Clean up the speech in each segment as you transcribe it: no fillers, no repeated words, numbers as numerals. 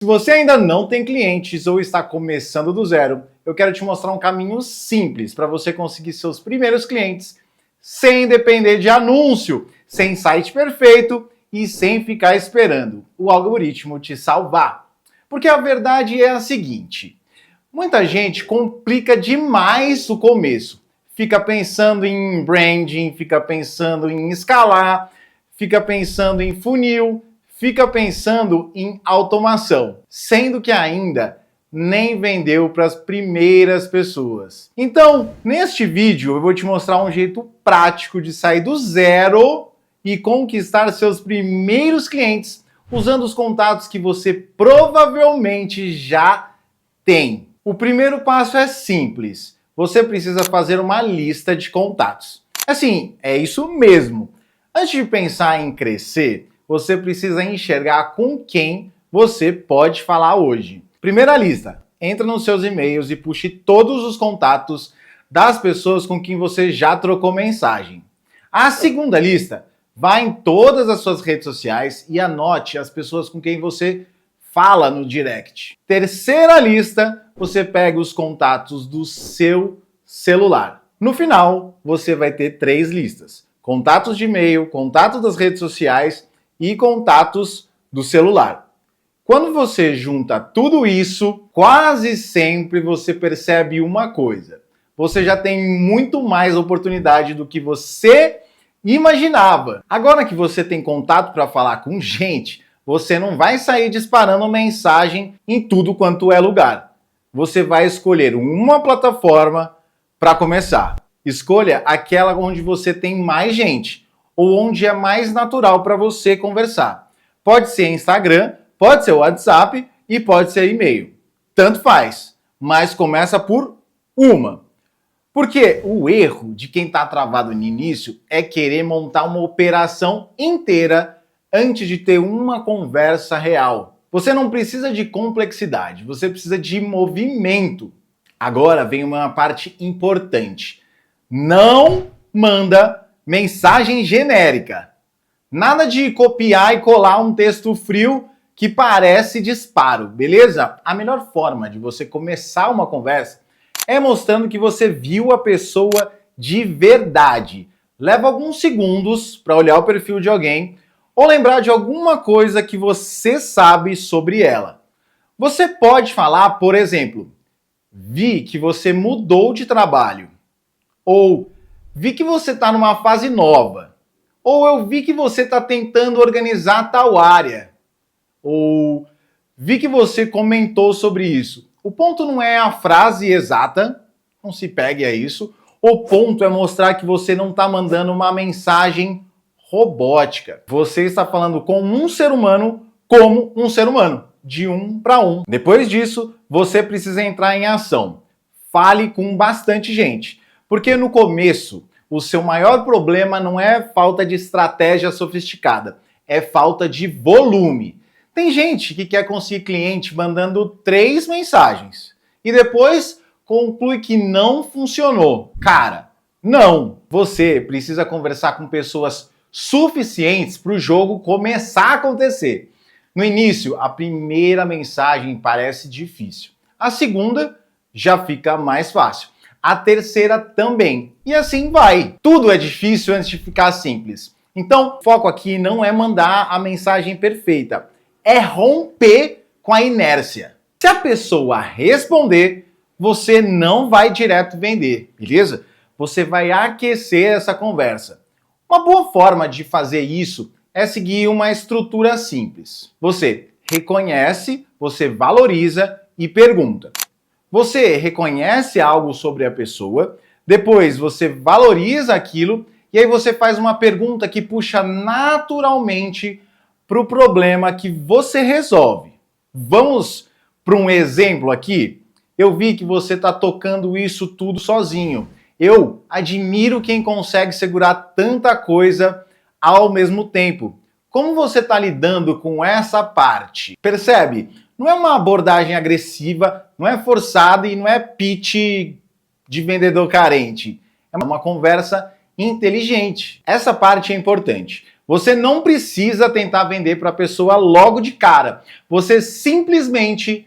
Se você ainda não tem clientes ou está começando do zero, eu quero te mostrar um caminho simples para você conseguir seus primeiros clientes sem depender de anúncio, sem site perfeito e sem ficar esperando o algoritmo te salvar. Porque a verdade é a seguinte: muita gente complica demais o começo. Fica pensando em branding, fica pensando em escalar, fica pensando em funil, fica pensando em automação, sendo que ainda nem vendeu para as primeiras pessoas. Então, neste vídeo eu vou te mostrar um jeito prático de sair do zero e conquistar seus primeiros clientes usando os contatos que você provavelmente já tem. O primeiro passo é simples. Você precisa fazer uma lista de contatos. Assim, é isso mesmo. Antes de pensar em crescer, você precisa enxergar com quem você pode falar hoje. Primeira lista, entra nos seus e-mails e puxe todos os contatos das pessoas com quem você já trocou mensagem. A segunda lista, vá em todas as suas redes sociais e anote as pessoas com quem você fala no direct. Terceira lista, você pega os contatos do seu celular. No final, você vai ter 3 listas: contatos de e-mail, contatos das redes sociais e contatos do celular. Quando você junta tudo isso, quase sempre você percebe uma coisa: você já tem muito mais oportunidade do que você imaginava. Agora que você tem contato para falar com gente, você não vai sair disparando mensagem em tudo quanto é lugar. Você vai escolher uma plataforma para começar. Escolha aquela onde você tem mais gente ou onde é mais natural para você conversar. Pode ser Instagram, pode ser WhatsApp e pode ser e-mail. Tanto faz, mas começa por uma. Porque o erro de quem está travado no início é querer montar uma operação inteira antes de ter uma conversa real. Você não precisa de complexidade, você precisa de movimento. Agora vem uma parte importante. Não manda mensagem genérica. Nada de copiar e colar um texto frio que parece disparo, beleza? A melhor forma de você começar uma conversa é mostrando que você viu a pessoa de verdade. Leva alguns segundos para olhar o perfil de alguém ou lembrar de alguma coisa que você sabe sobre ela. Você pode falar, por exemplo, vi que você mudou de trabalho. Ou vi que você está numa fase nova. Ou eu vi que você está tentando organizar tal área. Ou vi que você comentou sobre isso. O ponto não é a frase exata, não se pegue a isso. O ponto é mostrar que você não está mandando uma mensagem robótica. Você está falando com um ser humano como um ser humano, de um para um. Depois disso, você precisa entrar em ação. Fale com bastante gente. Porque no começo, o seu maior problema não é falta de estratégia sofisticada, é falta de volume. Tem gente que quer conseguir cliente mandando 3 mensagens e depois conclui que não funcionou. Cara, não! Você precisa conversar com pessoas suficientes para o jogo começar a acontecer. No início, a primeira mensagem parece difícil. A segunda já fica mais fácil. A terceira também. E assim vai. Tudo é difícil antes de ficar simples. Então, o foco aqui não é mandar a mensagem perfeita, é romper com a inércia. Se a pessoa responder, você não vai direto vender, beleza? Você vai aquecer essa conversa. Uma boa forma de fazer isso é seguir uma estrutura simples. Você reconhece, você valoriza e pergunta. Você reconhece algo sobre a pessoa, depois você valoriza aquilo e aí você faz uma pergunta que puxa naturalmente para o problema que você resolve. Vamos para um exemplo aqui? Eu vi que você está tocando isso tudo sozinho. Eu admiro quem consegue segurar tanta coisa ao mesmo tempo. Como você está lidando com essa parte? Percebe? Não é uma abordagem agressiva, não é forçada e não é pitch de vendedor carente. É uma conversa inteligente. Essa parte é importante, Você não precisa tentar vender para a pessoa logo de cara. Você simplesmente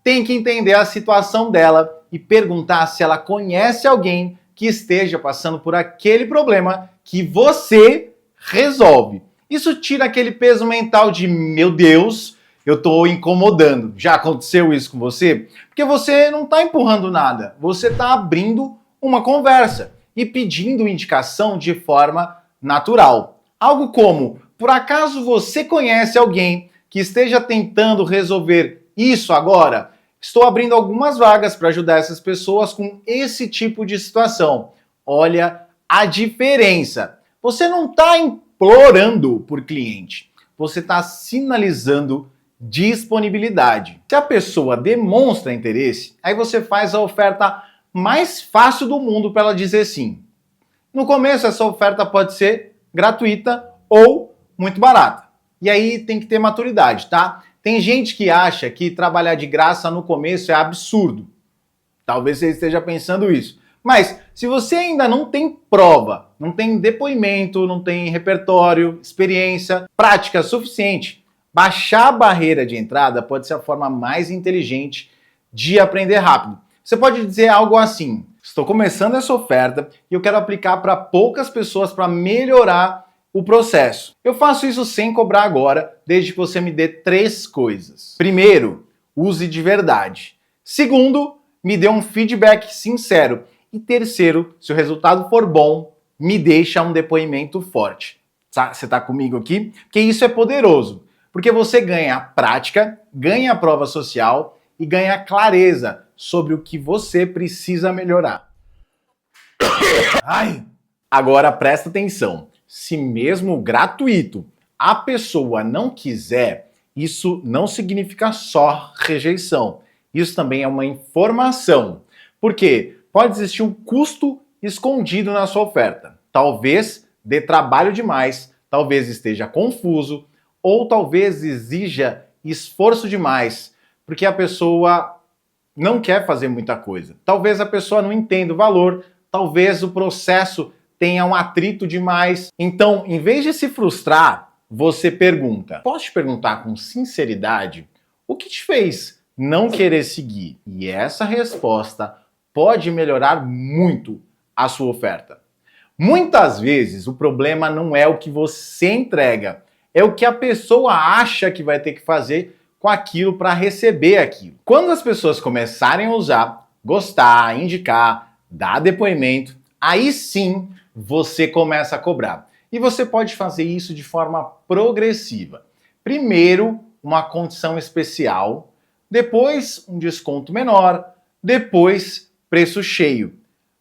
tem que entender a situação dela e perguntar se ela conhece alguém que esteja passando por aquele problema que você resolve. Isso tira aquele peso mental de, meu Deus, eu estou incomodando. Já aconteceu isso com você? Porque você não está empurrando nada, você está abrindo uma conversa e pedindo indicação de forma natural. Algo como, por acaso você conhece alguém que esteja tentando resolver isso agora? Estou abrindo algumas vagas para ajudar essas pessoas com esse tipo de situação. Olha a diferença. Você não está implorando por cliente, você está sinalizando disponibilidade. Se a pessoa demonstra interesse, aí você faz a oferta mais fácil do mundo para ela dizer sim. No começo, essa oferta pode ser gratuita ou muito barata. E aí tem que ter maturidade, tá? Tem gente que acha que trabalhar de graça no começo é absurdo. Talvez você esteja pensando isso. Mas se você ainda não tem prova, não tem depoimento, não tem repertório, experiência, prática suficiente, baixar a barreira de entrada pode ser a forma mais inteligente de aprender rápido. Você pode dizer algo assim: estou começando essa oferta e eu quero aplicar para poucas pessoas para melhorar o processo. Eu faço isso sem cobrar agora, desde que você me dê 3 coisas. Primeiro, use de verdade. Segundo, me dê um feedback sincero. E terceiro, se o resultado for bom, me deixa um depoimento forte. Você está comigo aqui? Porque isso é poderoso. Porque você ganha prática, ganha prova social e ganha clareza sobre o que você precisa melhorar. Ai! Agora presta atenção. Se mesmo gratuito a pessoa não quiser, isso não significa só rejeição. Isso também é uma informação. Por quê? Pode existir um custo escondido na sua oferta. Talvez dê trabalho demais, talvez esteja confuso, ou talvez exija esforço demais, porque a pessoa não quer fazer muita coisa. Talvez a pessoa não entenda o valor, talvez o processo tenha um atrito demais. Então, em vez de se frustrar, você pergunta: posso te perguntar com sinceridade o que te fez não querer seguir? E essa resposta pode melhorar muito a sua oferta. Muitas vezes o problema não é o que você entrega, é o que a pessoa acha que vai ter que fazer com aquilo para receber aquilo. Quando as pessoas começarem a usar, gostar, indicar, dar depoimento, aí sim você começa a cobrar. E você pode fazer isso de forma progressiva. Primeiro, uma condição especial, depois um desconto menor, depois preço cheio.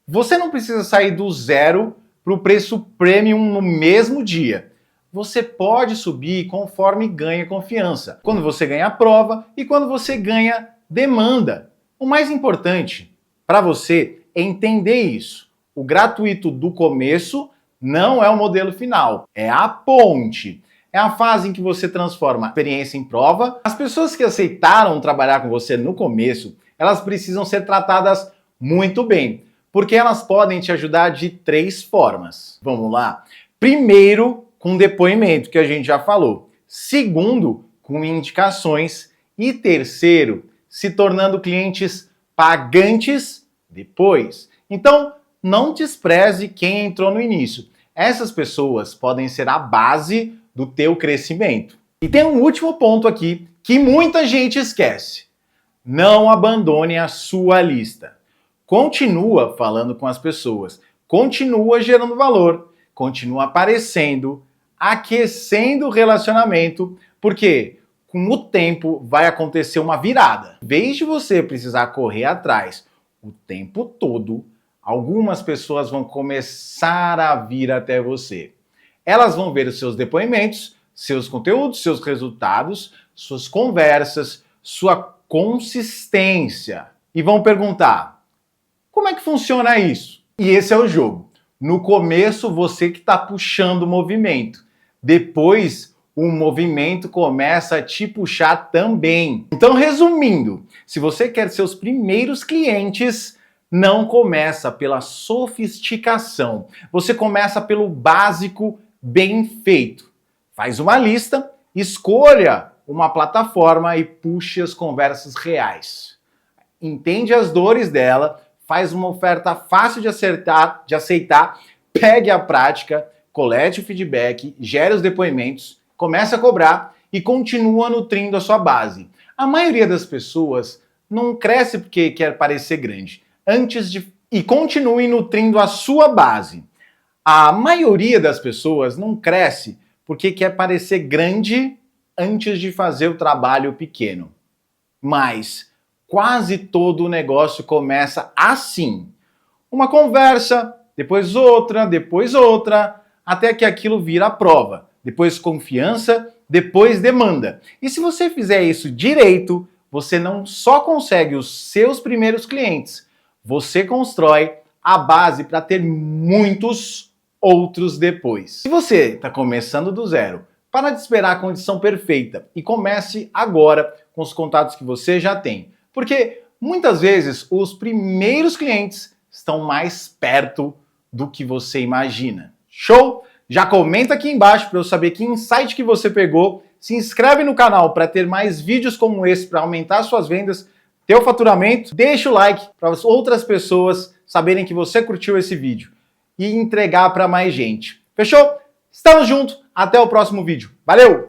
Você não precisa sair do zero para o preço premium no mesmo dia. Você pode subir conforme ganha confiança. Quando você ganha prova e quando você ganha demanda. O mais importante para você é entender isso. O gratuito do começo não é o modelo final, é a ponte. É a fase em que você transforma a experiência em prova. As pessoas que aceitaram trabalhar com você no começo, elas precisam ser tratadas muito bem, porque elas podem te ajudar de 3 formas. Vamos lá? Primeiro, com depoimento, que a gente já falou. Segundo, com indicações. E terceiro, se tornando clientes pagantes depois. Então, não despreze quem entrou no início. Essas pessoas podem ser a base do teu crescimento. E tem um último ponto aqui que muita gente esquece. Não abandone a sua lista. Continua falando com as pessoas, continua gerando valor, continua aparecendo, aquecendo o relacionamento, porque com o tempo vai acontecer uma virada. Em vez de você precisar correr atrás o tempo todo, algumas pessoas vão começar a vir até você. Elas vão ver os seus depoimentos, seus conteúdos, seus resultados, suas conversas, sua consistência. E vão perguntar: como é que funciona isso? E esse é o jogo. No começo, você que está puxando o movimento. Depois, o movimento começa a te puxar também. Então, resumindo, se você quer seus primeiros clientes, não começa pela sofisticação. Você começa pelo básico bem feito. Faz uma lista, escolha uma plataforma e puxe as conversas reais. Entende as dores dela, faz uma oferta fácil de aceitar, pegue a prática, colete o feedback, gere os depoimentos, comece a cobrar e continua nutrindo a sua base. A maioria das pessoas não cresce porque quer parecer grande, e continue nutrindo a sua base. A maioria das pessoas não cresce porque quer parecer grande antes de fazer o trabalho pequeno. Mas quase todo o negócio começa assim. Uma conversa, depois outra, até que aquilo vira prova. Depois confiança, depois demanda. E se você fizer isso direito, você não só consegue os seus primeiros clientes, você constrói a base para ter muitos outros depois. Se você está começando do zero, para de esperar a condição perfeita e comece agora com os contatos que você já tem. Porque muitas vezes os primeiros clientes estão mais perto do que você imagina. Show? Já comenta aqui embaixo para eu saber que insight que você pegou. Se inscreve no canal para ter mais vídeos como esse para aumentar suas vendas, teu faturamento. Deixa o like para as outras pessoas saberem que você curtiu esse vídeo e entregar para mais gente. Fechou? Estamos juntos. Até o próximo vídeo. Valeu!